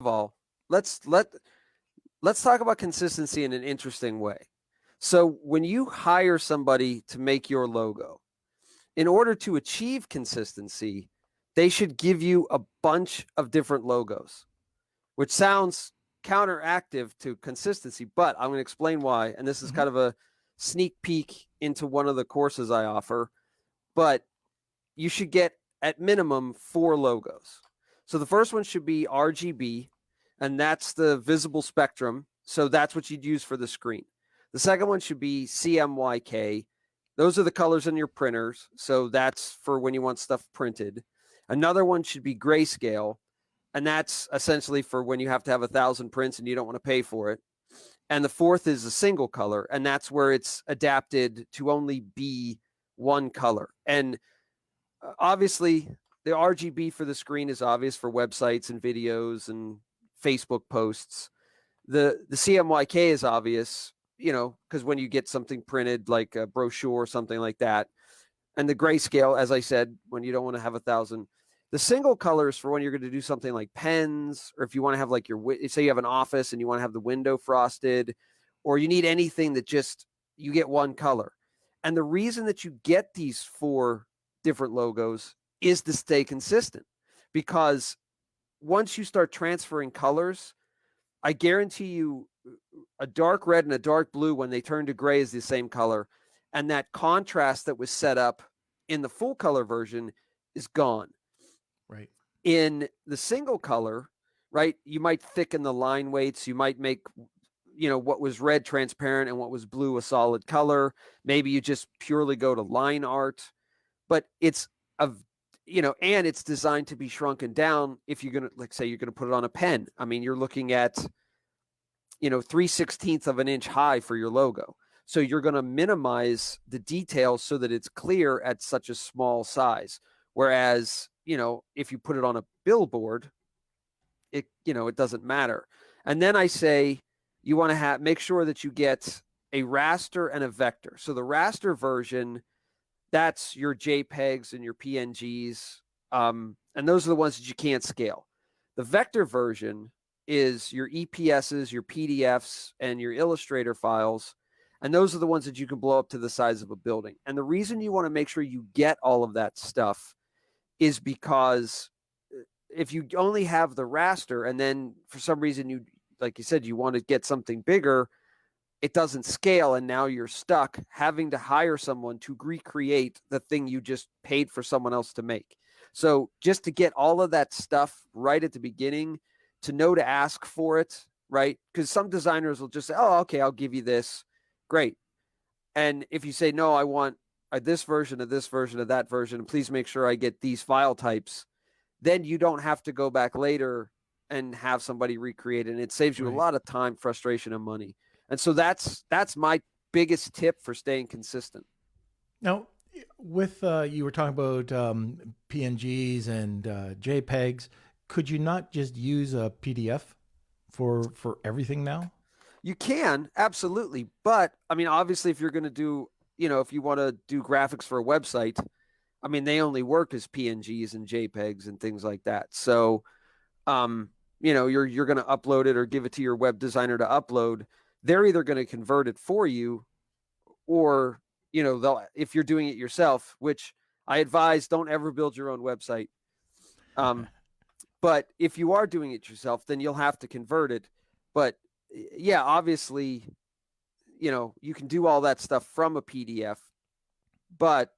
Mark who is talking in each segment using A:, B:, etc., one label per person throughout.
A: of all, let's talk about consistency in an interesting way. So when you hire somebody to make your logo, in order to achieve consistency, they should give you a bunch of different logos, which sounds counteractive to consistency, but I'm going to explain why. And this is kind of a sneak peek into one of the courses I offer, but you should get at minimum 4 logos. So the first one should be RGB, and that's the visible spectrum. So that's what you'd use for the screen. The second one should be CMYK. Those are the colors in your printers. So that's for when you want stuff printed. Another one should be grayscale, and that's essentially for when you have to have 1,000 prints and you don't want to pay for it. And the fourth is a single color, and that's where it's adapted to only be one color. And obviously, the RGB for the screen is obvious for websites and videos and Facebook posts. The CMYK is obvious, because when you get something printed like a brochure or something like that. And the grayscale, as I said, when you don't want to have 1,000. The single colors for when you're going to do something like pens, or if you want to have like say you have an office and you want to have the window frosted, or you need anything that just, you get one color. And the reason that you get these 4 different logos is to stay consistent, because once you start transferring colors, I guarantee you a dark red and a dark blue, when they turn to gray, is the same color. And that contrast that was set up in the full color version is gone.
B: Right.
A: In the single color, right, you might thicken the line weights. You might make, what was red transparent and what was blue a solid color. Maybe you just purely go to line art, but it's and it's designed to be shrunken down. If you're going to, like, say you're going to put it on a pen, I mean, you're looking at, 3/16 of an inch high for your logo. So you're going to minimize the details so that it's clear at such a small size. Whereas, if you put it on a billboard, it doesn't matter. And then I say, you want to make sure that you get a raster and a vector. So the raster version, that's your JPEGs and your PNGs. And those are the ones that you can't scale. The vector version is your EPSs, your PDFs, and your Illustrator files. And those are the ones that you can blow up to the size of a building. And the reason you want to make sure you get all of that stuff is because if you only have the raster, and then for some reason you, like you said, you want to get something bigger, it doesn't scale, and now you're stuck having to hire someone to recreate the thing you just paid for someone else to make. So just to get all of that stuff right at the beginning, to know to ask for it, right? Because some designers will just say, oh, okay, I'll give you this. Great. And if you say, no, I want this version of this version of that version, and please make sure I get these file types, then you don't have to go back later and have somebody recreate it. And it saves you a lot of time, frustration, and money. And so that's my biggest tip for staying consistent.
B: Now, with you were talking about PNGs and JPEGs, could you not just use a PDF for everything now?
A: You can, absolutely. But I mean, obviously, if you're going to do, if you want to do graphics for a website, I mean, they only work as PNGs and JPEGs and things like that. So, you're going to upload it or give it to your web designer to upload. They're either going to convert it for you, or, if you're doing it yourself, which I advise, don't ever build your own website. But if you are doing it yourself, then you'll have to convert it. But yeah, obviously, you can do all that stuff from a PDF. But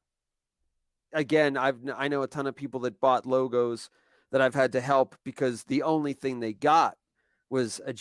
A: again, I know a ton of people that bought logos that I've had to help because the only thing they got was a